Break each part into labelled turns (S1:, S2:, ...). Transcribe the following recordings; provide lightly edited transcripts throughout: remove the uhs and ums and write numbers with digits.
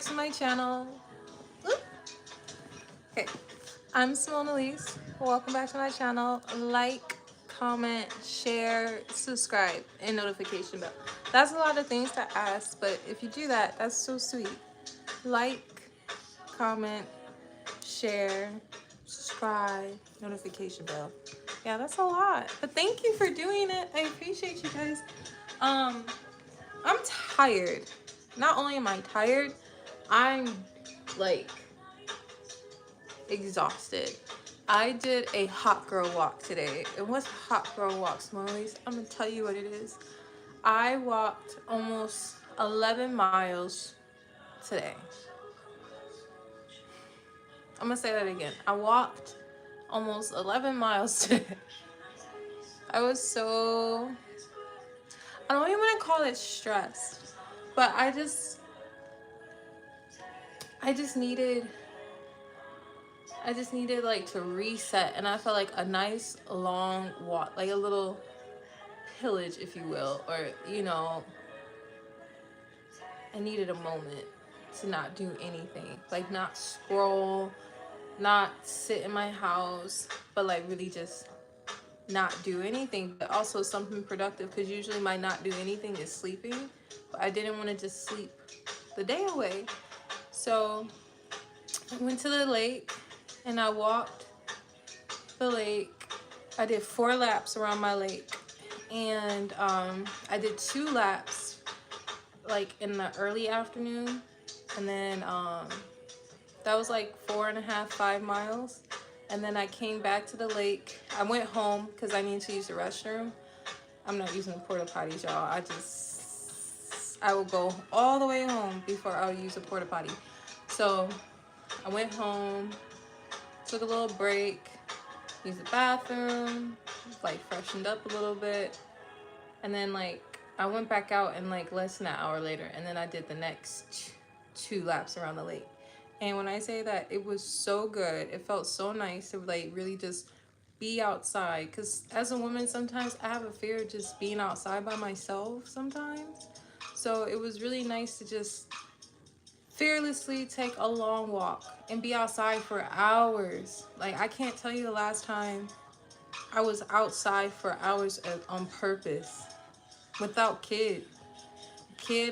S1: to my channel. Whoop. Okay, I'm Simone Elise. Welcome back to my channel. Like, comment, share, subscribe, and notification bell. That's a lot of things to ask, but if you do that, that's so sweet. Like, comment, share, subscribe, notification bell. Yeah, that's a lot, but thank you for doing it. I appreciate you guys. I'm tired. Not only am I tired, I'm like exhausted. I did a hot girl walk today. And what's hot girl walk, Smallies? I'm gonna tell you what it is. I walked almost 11 miles today. I'm gonna say that again. I walked almost 11 miles today. I was so, I don't even want to call it stressed, but I just needed like to reset, and I felt like a nice long walk, like a little pillage, if you will, or I needed a moment to not do anything, like not scroll, not sit in my house, but like really just not do anything, but also something productive, because usually my not do anything is sleeping, but I didn't want to just sleep the day away. So I went to the lake and I walked the lake. I did 4 laps around my lake, and I did 2 laps like in the early afternoon, and then that was like 4.5, 5 miles. And then I came back to the lake. I went home because I needed to use the restroom. I'm not using the porta potties, y'all. I will go all the way home before I'll use a porta potty. So I went home, took a little break, used the bathroom, like freshened up a little bit, and then like I went back out, and like less than an hour later, and then I did the next 2 laps around the lake. And when I say that, it was so good. It felt so nice to like really just be outside, because as a woman sometimes I have a fear of just being outside by myself sometimes. So it was really nice to just fearlessly take a long walk and be outside for hours. Like, I can't tell you the last time I was outside for hours on purpose without kid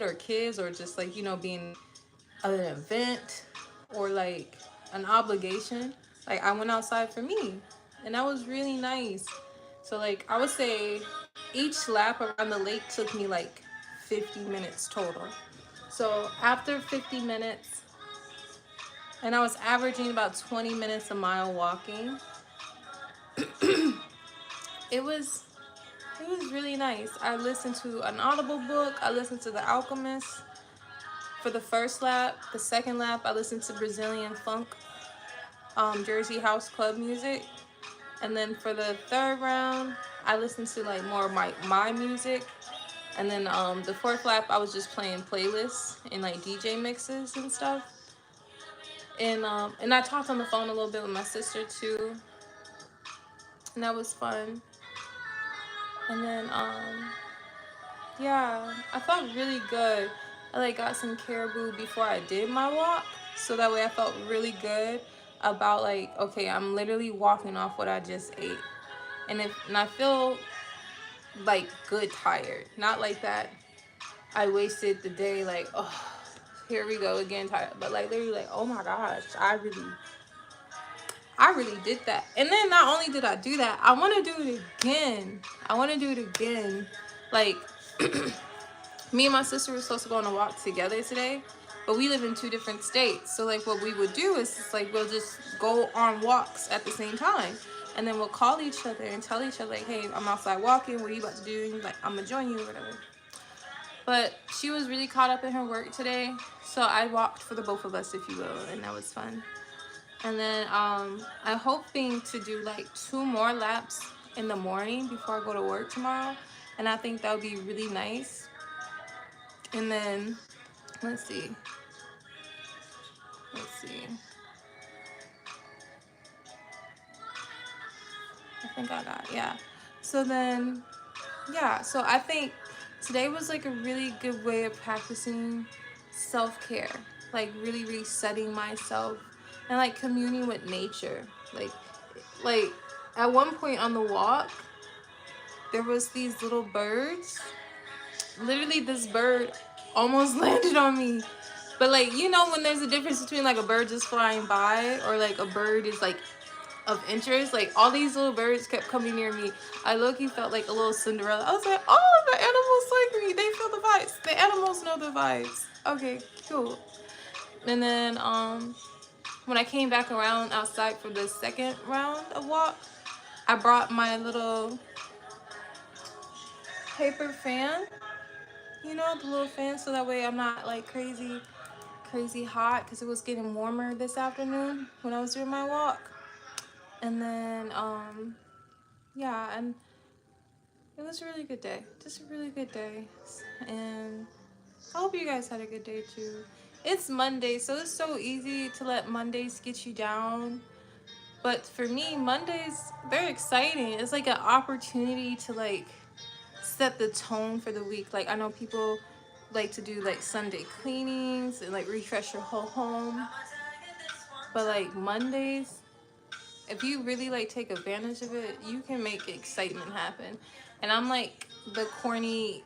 S1: or kids, or just like being at an event or like an obligation. Like, I went outside for me, and that was really nice. So like I would say each lap around the lake took me like 50 minutes total. So after 50 minutes, and I was averaging about 20 minutes a mile walking, it was really nice. I listened to an Audible book. I listened to The Alchemist for the first lap. The second lap, I listened to Brazilian funk, Jersey House Club music. And then for the third round, I listened to like more of my music. And then the fourth lap, I was just playing playlists and like DJ mixes and stuff. And I talked on the phone a little bit with my sister too, and that was fun. And then yeah, I felt really good. I like got some caribou before I did my walk, so that way I felt really good about like, okay, I'm literally walking off what I just ate. And I feel like good tired, not like that I wasted the day, like, oh, here we go again, tired, but like literally like, oh my gosh, I really did that. And then not only did I do that, I want to do it again. Like, me and my sister were supposed to go on a walk together today, but we live in 2 different states. So like what we would do is just like, we'll just go on walks at the same time. And then we'll call each other and tell each other like, hey, I'm outside walking. What are you about to do? And like, I'm going to join you or whatever. But she was really caught up in her work today, so I walked for the both of us, if you will, and that was fun. And then I'm hoping to do like 2 more laps in the morning before I go to work tomorrow, and I think that would be really nice. And then let's see. I think I got, yeah. So then, yeah, so I think today was like a really good way of practicing self-care. like really resetting myself and like communing with nature. Like at one point on the walk, there was these little birds. Literally, this bird almost landed on me. But like, you know, when there's a difference between like a bird just flying by or like a bird is like of interest, like all these little birds kept coming near me. I low-key felt like a little Cinderella. I was like, oh, the animals like me. They feel the vibes. The animals know the vibes. Okay, cool. And then when I came back around outside for the second round of walk, I brought my little paper fan, you know, the little fan, so that way I'm not like crazy hot, because it was getting warmer this afternoon when I was doing my walk. And then yeah, and it was a really good day, just a really good day. And I hope you guys had a good day too. It's Monday, so it's so easy to let Mondays get you down. But for me, Mondays, they're exciting. It's like an opportunity to like set the tone for the week. Like I know people like to do like Sunday cleanings and like refresh your whole home. But like Mondays, if you really like take advantage of it, you can make excitement happen. And I'm like the corny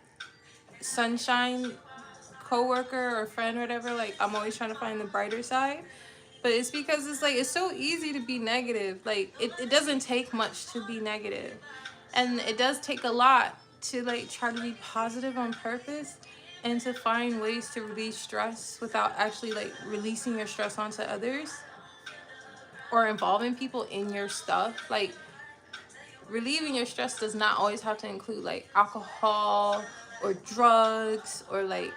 S1: sunshine coworker or friend or whatever. Like I'm always trying to find the brighter side. But it's because it's like it's so easy to be negative. Like it doesn't take much to be negative. And it does take a lot to like try to be positive on purpose and to find ways to release stress without actually like releasing your stress onto others or involving people in your stuff. Like relieving your stress does not always have to include like alcohol or drugs or like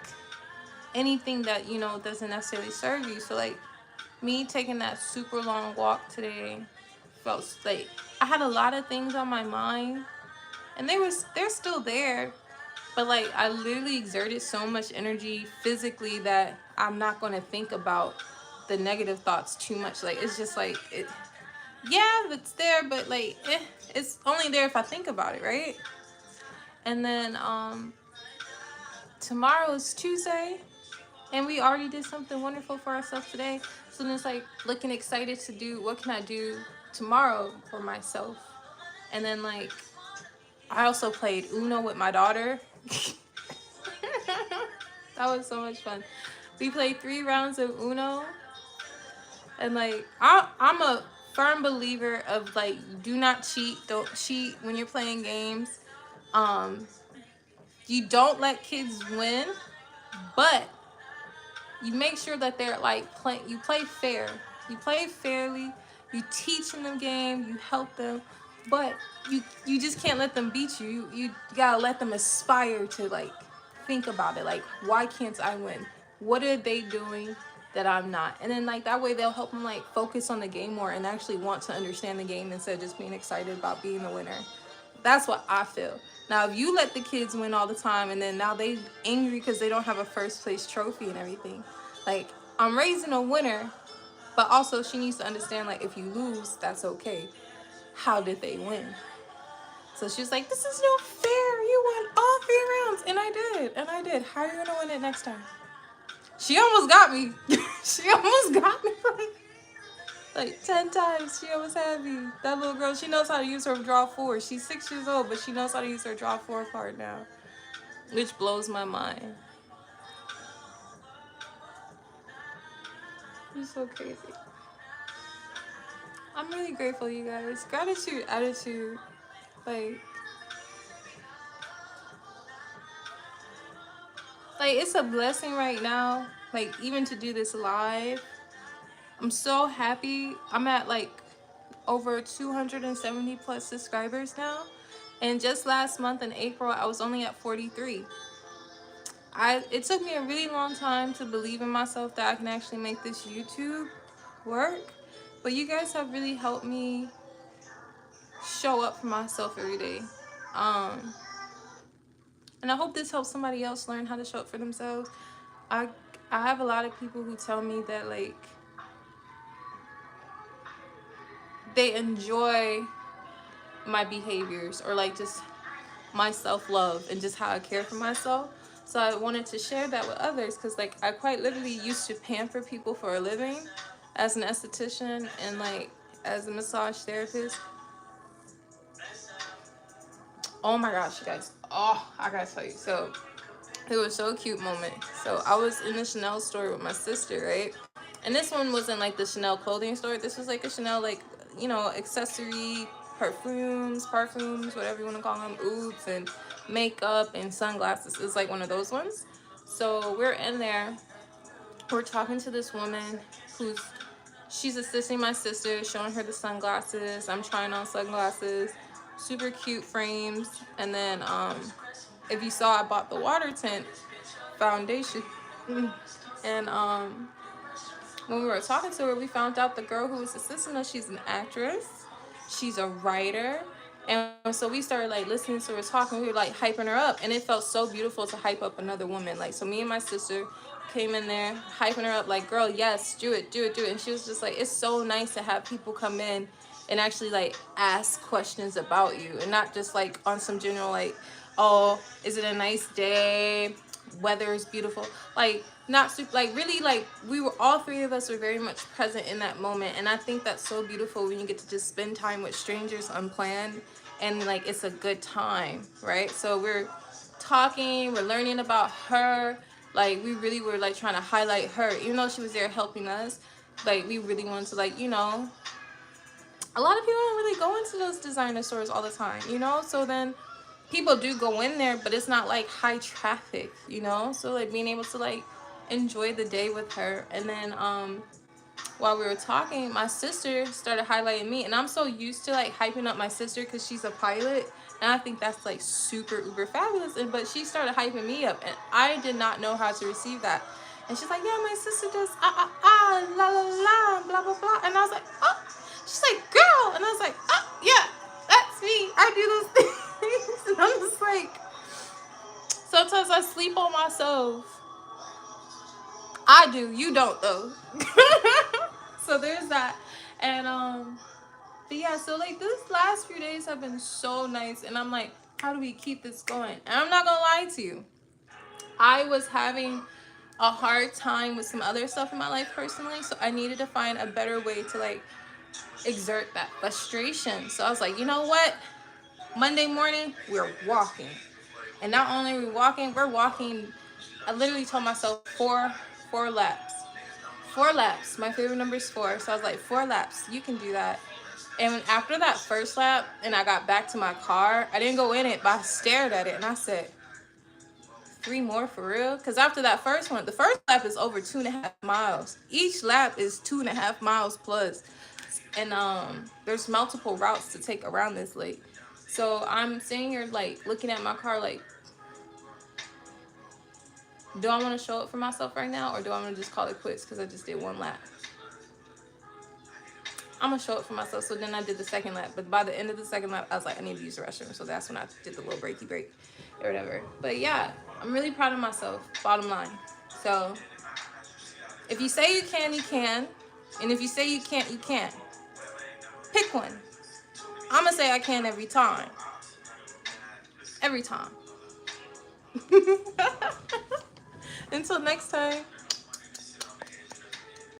S1: anything that, you know, doesn't necessarily serve you. So like me taking that super long walk today felt like I had a lot of things on my mind, and they're still there, but like I literally exerted so much energy physically that I'm not going to think about the negative thoughts too much. Like it's just like it, yeah, it's there, but like it's only there if I think about it, right? And then tomorrow is Tuesday, and we already did something wonderful for ourselves today. So then it's like looking excited to do what can I do tomorrow for myself. And then like I also played Uno with my daughter. That was so much fun. We played 3 rounds of Uno, and like I'm a firm believer of like do not cheat, don't cheat when you're playing games. You don't let kids win, but you make sure that they're like you play fair. You play fairly. You teach them the game. You help them, but you just can't let them beat you. You gotta let them aspire to like think about it. Like, why can't I win? What are they doing that I'm not? And then like that way they'll help them like focus on the game more and actually want to understand the game instead of just being excited about being the winner. That's what I feel. Now, if you let the kids win all the time and then now they angry because they don't have a first place trophy and everything, like I'm raising a winner, but also she needs to understand like if you lose, that's okay. How did they win? So she's like, this is no fair. You won all 3 rounds. And I did. How are you gonna win it next time? She almost got me. She almost got me like 10 times. She almost had me. That little girl, she knows how to use her draw 4. She's 6 years old, but she knows how to use her draw 4 card now, which blows my mind. It's so crazy. I'm really grateful, you guys. Gratitude, attitude, like it's a blessing right now. Like even to do this live, I'm so happy. I'm at like over 270 plus subscribers now, and just last month in April, I was only at 43. It took me a really long time to believe in myself that I can actually make this YouTube work, but you guys have really helped me show up for myself every day. And I hope this helps somebody else learn how to show up for themselves. I have a lot of people who tell me that like they enjoy my behaviors or like just my self-love and just how I care for myself. So I wanted to share that with others because, like, I quite literally used to pamper people for a living as an esthetician and, like, as a massage therapist. Oh my gosh, you guys. Oh, I gotta tell you. So it was so cute moment. So I was in the Chanel store with my sister, right? And this one wasn't like the Chanel clothing store. This was like a Chanel, like, accessory, perfumes, whatever you want to call them, oods and makeup and sunglasses. It's like one of those ones. So we're in there. We're talking to this woman she's assisting my sister, showing her the sunglasses. I'm trying on sunglasses, super cute frames. And then if you saw, I bought the water tint foundation. And when we were talking to her, we found out the girl who was assisting us, she's an actress, she's a writer. And so we started like listening to her talk, and we were like hyping her up, and it felt so beautiful to hype up another woman. Like, so me and my sister came in there hyping her up, like, girl, yes, do it. And she was just like, it's so nice to have people come in and actually like ask questions about you, and not just like on some general like, oh, is it a nice day, weather is beautiful, like, not super, like, really, like, we were, all three of us were very much present in that moment. And I think that's so beautiful when you get to just spend time with strangers unplanned, and like it's a good time, right? So we're talking, we're learning about her, like we really were like trying to highlight her, even though she was there helping us. Like, we really wanted to, like, a lot of people don't really go into those designer stores all the time, so then people do go in there, but it's not like high traffic, so like being able to like enjoy the day with her. And then while we were talking, my sister started highlighting me, and I'm so used to like hyping up my sister because she's a pilot, and I think that's like super uber fabulous. But she started hyping me up, and I did not know how to receive that. And she's like, yeah, my sister does la la la, blah blah blah. And I was like, oh. She's like, girl. And I was like, oh yeah, that's me, I do those things. And I'm just like, sometimes I sleep on myself. I do, you don't though. So there's that. And but yeah, so like this last few days have been so nice, and I'm like, how do we keep this going? And I'm not gonna lie to you, I was having a hard time with some other stuff in my life personally, so I needed to find a better way to like exert that frustration. So I was like, you know what, Monday morning we're walking. And not only are we walking, we're walking, I literally told myself four laps. 4 laps. My favorite number is 4. So I was like, 4 laps. You can do that. And after that first lap, and I got back to my car, I didn't go in it, but I stared at it and I said, 3 more for real? Because after that first one, the first lap is over 2.5 miles. Each lap is 2.5 miles plus. And there's multiple routes to take around this lake. So I'm sitting here like looking at my car like, do I want to show up for myself right now, or do I want to just call it quits because I just did 1 lap? I'm going to show up for myself. So then I did the second lap. But by the end of the second lap, I was like, I need to use the restroom. So that's when I did the little breaky break or whatever. But yeah, I'm really proud of myself, bottom line. So if you say you can, you can. And if you say you can't, you can't. Pick one. I'm going to say I can every time. Every time. Until next time.